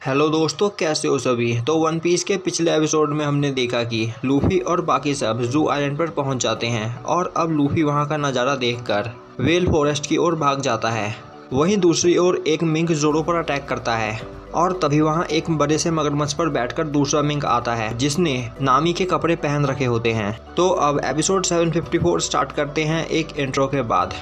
Hello दोस्तों, कैसे हो सभी। तो वन पीस के पिछले एपिसोड में हमने देखा कि लूफी और बाकी सब जू आइलैंड पर पहुंच जाते हैं और अब लूफी वहां का नज़ारा देखकर वेल फॉरेस्ट की ओर भाग जाता है। वहीं दूसरी ओर एक मिंक जोरो पर अटैक करता है और तभी वहां एक बड़े से मगरमच्छ पर बैठकर दूसरा मिंक आता है जिसने नामी के कपड़े पहन रखे होते हैं। तो अब एपिसोड 754 स्टार्ट करते हैं एक इंट्रो के बाद।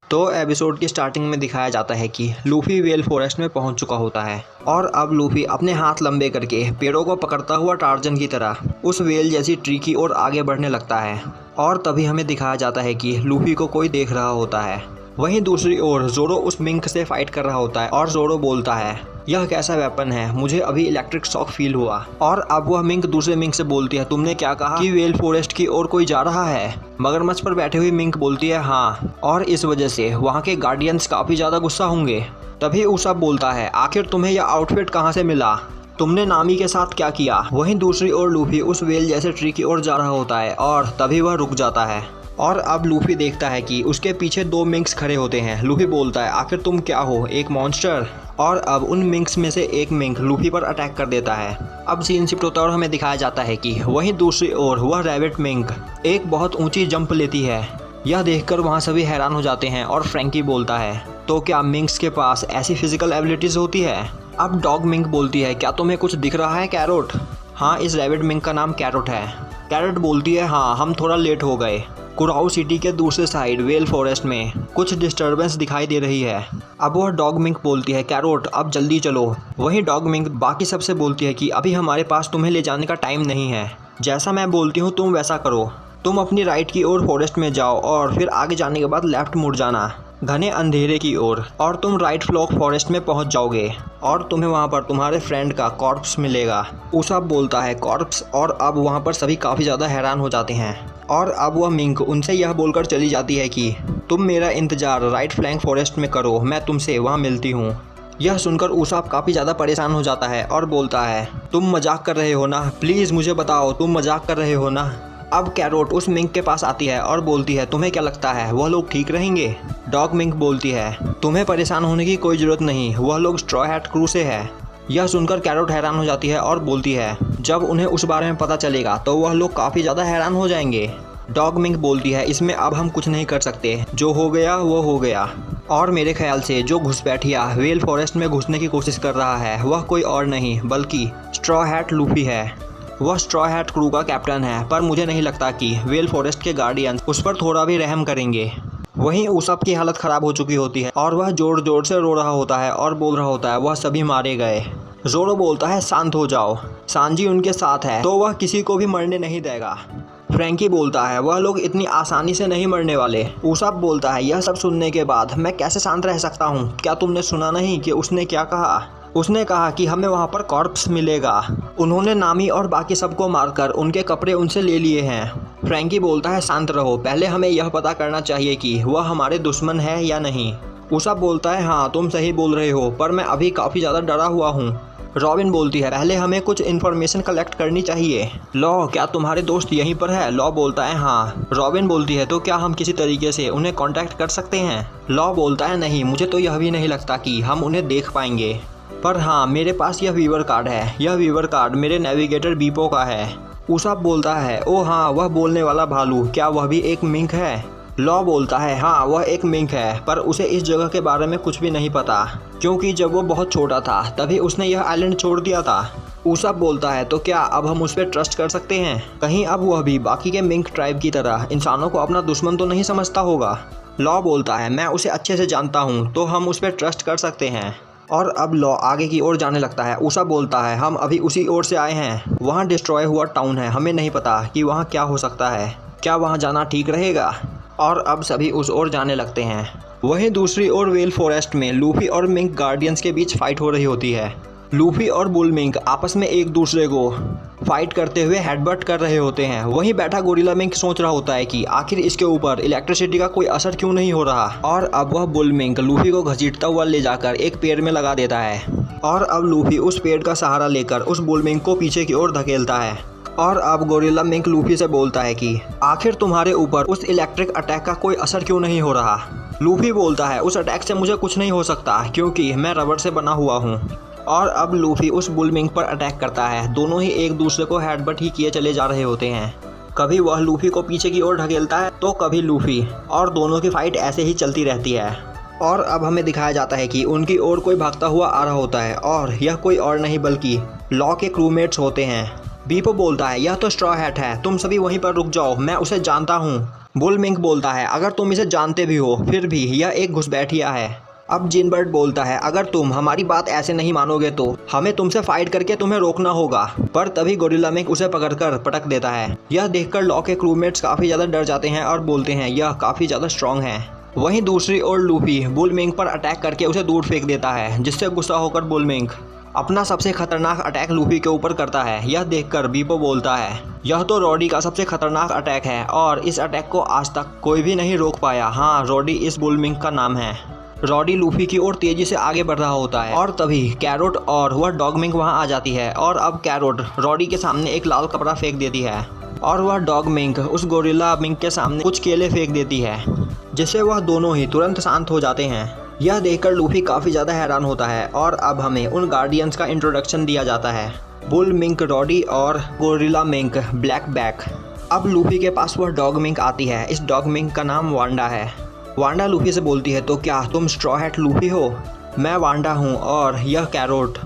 तो एपिसोड की स्टार्टिंग में दिखाया जाता है कि लूफी वेल फॉरेस्ट में पहुंच चुका होता है और अब लूफी अपने हाथ लंबे करके पेड़ों को पकड़ता हुआ टार्जन की तरह उस वेल जैसी ट्री की ओर आगे बढ़ने लगता है और तभी हमें दिखाया जाता है कि लूफी को कोई देख रहा होता है। वहीं दूसरी ओर जोरो उस मिंक से फाइट कर रहा होता है और जोरो बोलता है, यह कैसा वेपन है, मुझे अभी इलेक्ट्रिक शॉक फील हुआ। और अब वह मिंक दूसरे मिंक से बोलती है, तुमने क्या कहा कि वेल फॉरेस्ट की ओर कोई जा रहा है। मगरमच्छ पर बैठे हुई मिंक बोलती है, हाँ, और इस वजह से वहाँ के गार्डियंस काफी ज्यादा गुस्सा होंगे। तभी उसाब बोलता है, आखिर तुम्हें यह आउटफिट कहाँ से मिला, तुमने नामी के साथ क्या किया। वहीं दूसरी ओर लूफी उस वेल जैसे ट्री की ओर जा रहा होता है और तभी वह रुक जाता है और अब लूफी देखता है कि उसके पीछे दो मिंक्स खड़े होते हैं। लूफी बोलता है, आखिर तुम क्या हो, एक मॉन्स्टर। और अब उन मिंक्स में से एक मिंक लूफी पर अटैक कर देता है। अब सीन शिफ्ट होता है और हमें दिखाया जाता है कि वहीं दूसरी ओर वह रैबिट मिंक एक बहुत ऊंची जंप लेती है। यह देखकर वहाँ सभी हैरान हो जाते हैं और फ्रैंकी बोलता है, तो क्या मिंक्स के पास ऐसी फिजिकल एबिलिटीज होती है। अब डॉग मिंक बोलती है, क्या तुम्हें कुछ दिख रहा है कैरोट। हाँ, इस रैबिट मिंक का नाम कैरोट है। कैरोट बोलती है, हाँ, हम थोड़ा लेट हो गए। कुराओ सिटी के दूसरे साइड वेल फॉरेस्ट में कुछ डिस्टरबेंस दिखाई दे रही है। अब वह डॉग मिंक बोलती है, कैरोट अब जल्दी चलो। वहीं डॉग मिंक बाकी सबसे बोलती है कि अभी हमारे पास तुम्हें ले जाने का टाइम नहीं है, जैसा मैं बोलती हूँ तुम वैसा करो। तुम अपनी राइट की ओर फॉरेस्ट में जाओ और फिर आगे जाने के बाद लेफ्ट मुड़ जाना घने अंधेरे की ओर और तुम राइट फ्लॉक फॉरेस्ट में पहुंच जाओगे और तुम्हें वहां पर तुम्हारे फ्रेंड का कॉर्प्स मिलेगा। उसाब बोलता है, कॉर्प्स। और अब वहां पर सभी काफ़ी ज़्यादा हैरान हो जाते हैं और अब वह मिंक उनसे यह बोलकर चली जाती है कि तुम मेरा इंतज़ार राइट फ्लैंक फॉरेस्ट में करो, मैं तुमसे वहाँ मिलती हूँ। यह सुनकर उसाब काफ़ी ज़्यादा परेशान हो जाता है और बोलता है, तुम मजाक कर रहे हो ना, प्लीज़ मुझे बताओ तुम मजाक कर रहे हो ना। अब कैरोट उस मिंक के पास आती है और बोलती है, तुम्हें क्या लगता है वह लोग ठीक रहेंगे। डॉग मिंक बोलती है, तुम्हें परेशान होने की कोई ज़रूरत नहीं, वह लोग स्ट्रॉ हैट क्रू से है। यह सुनकर कैरोट हैरान हो जाती है और बोलती है, जब उन्हें उस बारे में पता चलेगा तो वह लोग काफ़ी ज़्यादा हैरान हो जाएंगे। डॉग मिंक बोलती है, इसमें अब हम कुछ नहीं कर सकते, जो हो गया वो हो गया। और मेरे ख्याल से जो घुसपैठिया वेल फॉरेस्ट में घुसने की कोशिश कर रहा है वह कोई और नहीं बल्कि स्ट्रॉ हैट लूफी है। वह स्ट्रॉ हैट क्रू का कैप्टन है, पर मुझे नहीं लगता कि वेल फॉरेस्ट के गार्डियंस उस पर थोड़ा भी रहम करेंगे। वहीं उसाब की हालत ख़राब हो चुकी होती है और वह जोर जोर से रो रहा होता है और बोल रहा होता है, वह सभी मारे गए। जोरो बोलता है, शांत हो जाओ, सांजी उनके साथ है तो वह किसी को भी मरने नहीं देगा। फ्रैंकी बोलता है, वह लोग इतनी आसानी से नहीं मरने वाले। उसाब बोलता है, यह सब सुनने के बाद मैं कैसे शांत रह सकता हूँ, क्या तुमने सुना नहीं कि उसने क्या कहा। उसने कहा कि हमें वहाँ पर कॉर्प्स मिलेगा। उन्होंने नामी और बाकी सबको मारकर उनके कपड़े उनसे ले लिए हैं। फ्रैंकी बोलता है, शांत रहो, पहले हमें यह पता करना चाहिए कि वह हमारे दुश्मन है या नहीं। उसाब बोलता है, हाँ तुम सही बोल रहे हो, पर मैं अभी काफ़ी ज़्यादा डरा हुआ हूँ। रॉबिन बोलती है, पहले हमें कुछ इन्फॉर्मेशन कलेक्ट करनी चाहिए। लॉ, क्या तुम्हारे दोस्त यहीं पर है। लॉ बोलता है, हाँ। रॉबिन बोलती है, तो क्या हम किसी तरीके से उन्हें कांटेक्ट कर सकते हैं। लॉ बोलता है, नहीं, मुझे तो यह भी नहीं लगता कि हम उन्हें देख पाएंगे, पर हाँ मेरे पास यह वीवर कार्ड है, यह वीवर कार्ड मेरे नेविगेटर बीपो का है। उसाब बोलता है, ओ हाँ, वह बोलने वाला भालू, क्या वह भी एक मिंक है। लॉ बोलता है, हाँ वह एक मिंक है, पर उसे इस जगह के बारे में कुछ भी नहीं पता, क्योंकि जब वो बहुत छोटा था तभी उसने यह आइलैंड छोड़ दिया था। उसाब बोलता है, तो क्या अब हम उस पर ट्रस्ट कर सकते हैं, कहीं अब वह भी बाकी के मिंक ट्राइब की तरह इंसानों को अपना दुश्मन तो नहीं समझता होगा। लॉ बोलता है, मैं उसे अच्छे से जानता हूँ, तो हम उस पर ट्रस्ट कर सकते हैं। और अब लॉ आगे की ओर जाने लगता है। उसाब बोलता है, हम अभी उसी ओर से आए हैं, वहाँ डिस्ट्रॉय हुआ टाउन है, हमें नहीं पता कि वहाँ क्या हो सकता है, क्या वहाँ जाना ठीक रहेगा। और अब सभी उस ओर जाने लगते हैं। वहीं दूसरी ओर वेल फॉरेस्ट में लूफी और मिंक गार्डियंस के बीच फाइट हो रही होती है। लूफी और बुलमिंक आपस में एक दूसरे को फाइट करते हुए हेडबट कर रहे होते हैं। वहीं बैठा गोरिल्ला मिंक सोच रहा होता है कि आखिर इसके ऊपर इलेक्ट्रिसिटी का कोई असर क्यों नहीं हो रहा। और अब वह बुलमिंक लूफी को घसीटता हुआ ले जाकर एक पेड़ में लगा देता है और अब लूफी उस पेड़ का सहारा लेकर उस बुलमिंक को पीछे की ओर धकेलता है। और अब गोरिल्ला मिंक लूफी से बोलता है कि आखिर तुम्हारे ऊपर उस इलेक्ट्रिक अटैक का कोई असर क्यों नहीं हो रहा। लूफी बोलता है उस अटैक से मुझे कुछ नहीं हो सकता क्योंकि मैं रबर से बना हुआ हूँ। और अब लूफी उस बुलमिंक पर अटैक करता है। दोनों ही एक दूसरे को हेडबट ही किए चले जा रहे होते हैं। कभी वह लूफी को पीछे की ओर ढकेलता है तो कभी लूफी, और दोनों की फाइट ऐसे ही चलती रहती है। और अब हमें दिखाया जाता है कि उनकी ओर कोई भागता हुआ आ रहा होता है और यह कोई और नहीं बल्कि लॉ के क्रूमेट्स होते हैं। बीपो बोलता है यह तो स्ट्रॉ हैट है, तुम सभी वहीं पर रुक जाओ, मैं उसे जानता हूँ। बुलमिंक बोलता है अगर तुम इसे जानते भी हो फिर भी यह एक घुसपैठिया है। अब जिनबर्ट बोलता है अगर तुम हमारी बात ऐसे नहीं मानोगे तो हमें तुमसे फाइट करके तुम्हें रोकना होगा। पर तभी गोरिल्ला मिंक उसे पकड़कर पटक देता है। यह देखकर लॉ के क्रूमेट्स काफ़ी ज़्यादा डर जाते हैं और बोलते हैं यह काफ़ी ज़्यादा स्ट्रॉन्ग है। वहीं दूसरी ओर लूफी बुलमिंक पर अटैक करके उसे दूर फेंक देता है, जिससे गुस्सा होकर बुलमिंक अपना सबसे खतरनाक अटैक लूफी के ऊपर करता है। यह देखकर बीपो बोलता है यह तो रॉडी का सबसे खतरनाक अटैक है और इस अटैक को आज तक कोई भी नहीं रोक पाया। हाँ, रॉडी इस बुलमिंक का नाम है। रॉडी लूफी की ओर तेजी से आगे बढ़ रहा होता है और तभी कैरोट और वह डॉगमिंक वहां आ जाती है। और अब कैरोट रॉडी के सामने एक लाल कपड़ा फेंक देती है और वह डॉगमिंक उस गोरिल्ला मिंक के सामने कुछ केले फेंक देती है, जिससे वह दोनों ही तुरंत शांत हो जाते हैं। यह देखकर लूफी काफ़ी ज़्यादा हैरान होता है और अब हमें उन गार्डियंस का इंट्रोडक्शन दिया जाता है, बुल मिंक रॉडी और गोरिल्ला मिंक ब्लैक बैक। अब लूफी के पास वह डॉग मिंक आती है। इस डॉग मिंक का नाम वांडा है। वांडा लूफी से बोलती है तो क्या तुम स्ट्रॉ हैट लूफी हो? मैं वांडा हूँ और यह कैरोट।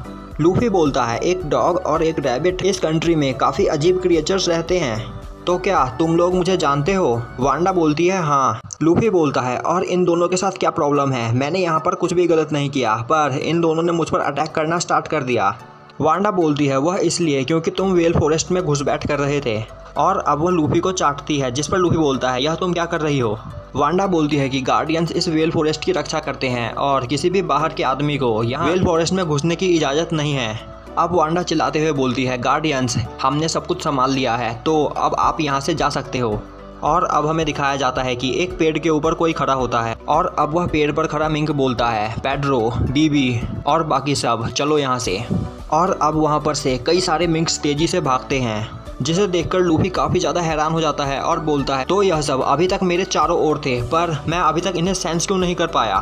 लूफी बोलता है एक डॉग और एक रैबिट इस कंट्री में काफ़ी अजीब क्रिएचर्स रहते हैं, तो क्या तुम लोग मुझे जानते हो? वांडा बोलती है हाँ। लूफी बोलता है और इन दोनों के साथ क्या प्रॉब्लम है? मैंने यहाँ पर कुछ भी गलत नहीं किया, पर इन दोनों ने मुझ पर अटैक करना स्टार्ट कर दिया। वांडा बोलती है वह इसलिए क्योंकि तुम वेल फॉरेस्ट में घुसपैठ कर रहे थे। और अब वह लूफी को चाटती है, जिस पर लूफी बोलता है यह तुम क्या कर रही हो? वांडा बोलती है कि गार्डियंस इस वेल फॉरेस्ट की रक्षा करते हैं और किसी भी बाहर के आदमी को यहाँ वेल फॉरेस्ट में घुसने की इजाज़त नहीं है। अब वांडा चिल्लाते हुए बोलती है गार्डियंस हमने सब कुछ संभाल लिया है, तो अब आप यहाँ से जा सकते हो। और अब हमें दिखाया जाता है कि एक पेड़ के ऊपर कोई खड़ा होता है और अब वह पेड़ पर खड़ा मिंक बोलता है पेड्रो, बीबी और बाकी सब चलो यहाँ से। और अब वहाँ पर से कई सारे मिंक्स तेजी से भागते हैं, जिसे देखकर लूफी काफ़ी ज़्यादा हैरान हो जाता है और बोलता है तो यह सब अभी तक मेरे चारों ओर थे, पर मैं अभी तक इन्हें सेंस क्यों नहीं कर पाया?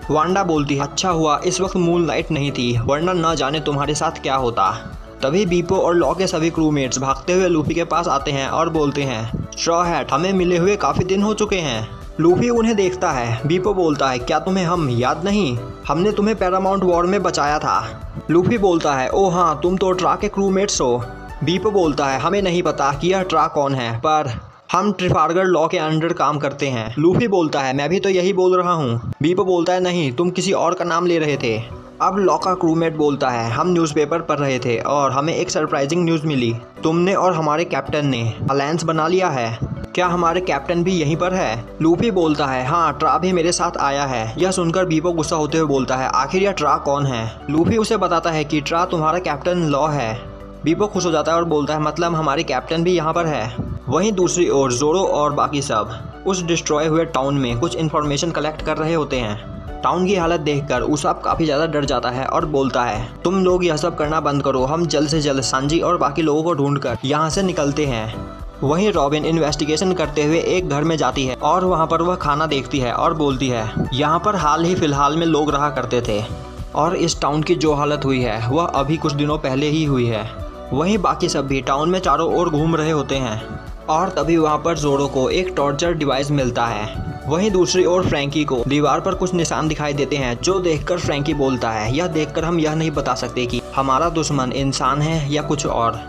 वांडा बोलती है अच्छा हुआ इस वक्त मून लाइट नहीं थी, वरना न जाने तुम्हारे साथ क्या होता। तभी बीपो और लॉ के सभी क्रूमेट्स भागते हुए लूफी के पास आते हैं और बोलते हैं स्ट्रॉ हैट हमें मिले हुए काफ़ी दिन हो चुके हैं। लूफी उन्हें देखता है। बीपो बोलता है क्या तुम्हें हम याद नहीं? हमने तुम्हें पैरामाउंट वॉर में बचाया था। लूफी बोलता है ओ हाँ, तुम तो ट्रा के क्रूमेट्स हो। बीपो बोलता है हमें नहीं पता कि यह ट्रा कौन है, पर हम ट्रिफार्गर लॉ के अंडर काम करते हैं। लूफी बोलता है मैं भी तो यही बोल रहा हूँ। बीपो बोलता है नहीं, तुम किसी और का नाम ले रहे थे। अब लॉ का क्रूमेट बोलता है हम न्यूज़पेपर पढ़ रहे थे और हमें एक सरप्राइजिंग न्यूज़ मिली, तुमने और हमारे कैप्टन ने अलायंस बना लिया है। क्या हमारे कैप्टन भी यहीं पर है? लूफी बोलता है हाँ, ट्रा भी मेरे साथ आया है। यह सुनकर बीपो गुस्सा होते हुए बोलता है आखिर यह ट्रा कौन है? लूफी उसे बताता है कि ट्रा तुम्हारा कैप्टन लॉ है। बीपो खुश हो जाता है और बोलता है मतलब हमारे कैप्टन भी यहाँ पर है। वहीं दूसरी ओर जोरो और बाकी सब उस डिस्ट्रॉय हुए टाउन में कुछ इन्फॉर्मेशन कलेक्ट कर रहे होते हैं। टाउन की हालत देखकर उसाप काफ़ी ज़्यादा डर जाता है और बोलता है तुम लोग यह सब करना बंद करो, हम जल्द से जल्द सांजी और बाकी लोगों को ढूंढकर यहाँ से निकलते हैं। वहीं रॉबिन इन्वेस्टिगेशन करते हुए एक घर में जाती है और वहाँ पर वह खाना देखती है और बोलती है यहाँ पर हाल ही फिलहाल में लोग रहा करते थे और इस टाउन की जो हालत हुई है वह अभी कुछ दिनों पहले ही हुई है। वहीं बाकी सब भी टाउन में चारों ओर घूम रहे होते हैं और तभी वहाँ पर जोरो को एक टॉर्चर डिवाइस मिलता है। वहीं दूसरी ओर फ्रैंकी को दीवार पर कुछ निशान दिखाई देते हैं, जो देखकर फ्रैंकी बोलता है यह देखकर हम यह नहीं बता सकते कि हमारा दुश्मन इंसान है या कुछ और।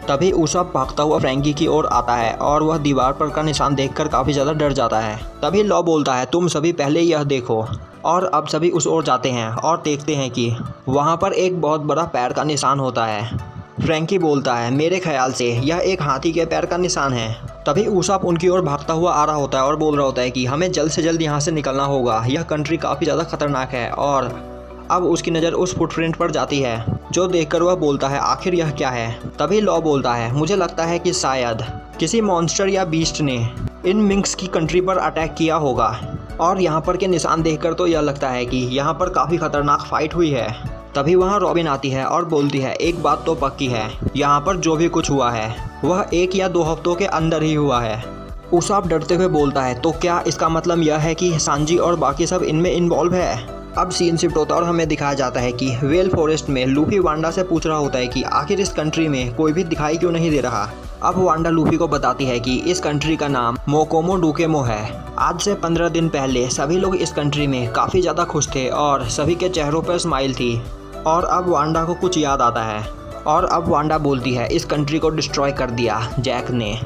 तभी उसाप भागता हुआ फ्रैंकी की ओर आता है और वह दीवार पर का निशान देखकर काफ़ी ज़्यादा डर जाता है। तभी लॉ बोलता है तुम सभी पहले यह देखो। और अब सभी उस ओर जाते हैं और देखते हैं कि वहाँ पर एक बहुत बड़ा पैर का निशान होता है। फ्रैंकी बोलता है मेरे ख्याल से यह एक हाथी के पैर का निशान है। तभी उसाप उनकी ओर भागता हुआ आ रहा होता है और बोल रहा होता है कि हमें जल्द से जल्द यहाँ से निकलना होगा, यह कंट्री काफ़ी ज़्यादा खतरनाक है और अब उसकी नज़र उस फुटप्रिंट पर जाती है, जो देखकर वह बोलता है आखिर यह क्या है। तभी लॉ बोलता है मुझे लगता है कि शायद किसी मॉन्स्टर या बीस्ट ने इन मिंक्स की कंट्री पर अटैक किया होगा। और यहाँ पर के निशान देखकर तो यह लगता है कि यहाँ पर काफ़ी खतरनाक फाइट हुई है। तभी वहाँ रॉबिन आती है और बोलती है एक बात तो पक्की है, यहाँ पर जो भी कुछ हुआ है वह 1 या 2 हफ्तों के अंदर ही हुआ है। उसाप डरते हुए बोलता है तो क्या इसका मतलब यह है कि सांजी और बाकी सब इनमें इन्वॉल्व है। अब सीन शिफ्ट होता है और हमें दिखाया जाता है कि वेल फॉरेस्ट में लूफी वांडा से पूछ रहा होता है कि आखिर इस कंट्री में कोई भी दिखाई क्यों नहीं दे रहा। अब वांडा लूफी को बताती है कि इस कंट्री का नाम मोकोमो डुकेमो है। आज से 15 दिन पहले सभी लोग इस कंट्री में काफ़ी ज़्यादा खुश थे और सभी के चेहरों पर स्माइल थी। और अब वांडा को कुछ याद आता है और अब वांडा बोलती है इस कंट्री को डिस्ट्रॉय कर दिया जैक ने।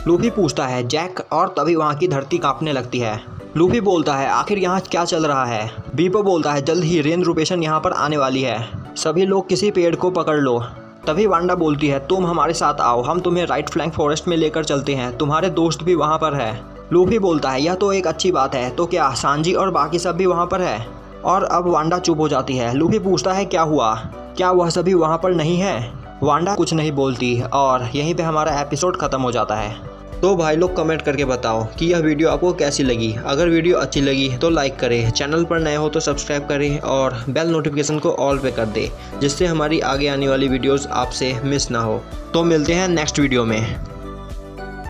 लूफी पूछता है जैक, और तभी वहाँ की धरती कांपने लगती है। लूफी बोलता है आखिर यहाँ क्या चल रहा है। बीपो बोलता है जल्द ही रेन रूपेशन यहाँ पर आने वाली है, सभी लोग किसी पेड़ को पकड़ लो। तभी वांडा बोलती है तुम हमारे साथ आओ, हम तुम्हें राइट फ्लैंक फॉरेस्ट में लेकर चलते हैं, तुम्हारे दोस्त भी वहाँ पर है। लूफी बोलता है यह तो एक अच्छी बात है, तो क्या सांजी और बाकी सब भी वहाँ पर है। और अब वांडा चुप हो जाती है। लूफी पूछता है क्या हुआ, क्या वह सभी वहाँ पर नहीं है। वांडा कुछ नहीं बोलती और यहीं पे हमारा एपिसोड ख़त्म हो जाता है। तो भाई लोग कमेंट करके बताओ कि यह वीडियो आपको कैसी लगी। अगर वीडियो अच्छी लगी तो लाइक करें, चैनल पर नए हो तो सब्सक्राइब करें और बेल नोटिफिकेशन को ऑल पे कर दें, जिससे हमारी आगे आने वाली वीडियोस आपसे मिस ना हो। तो मिलते हैं नेक्स्ट वीडियो में।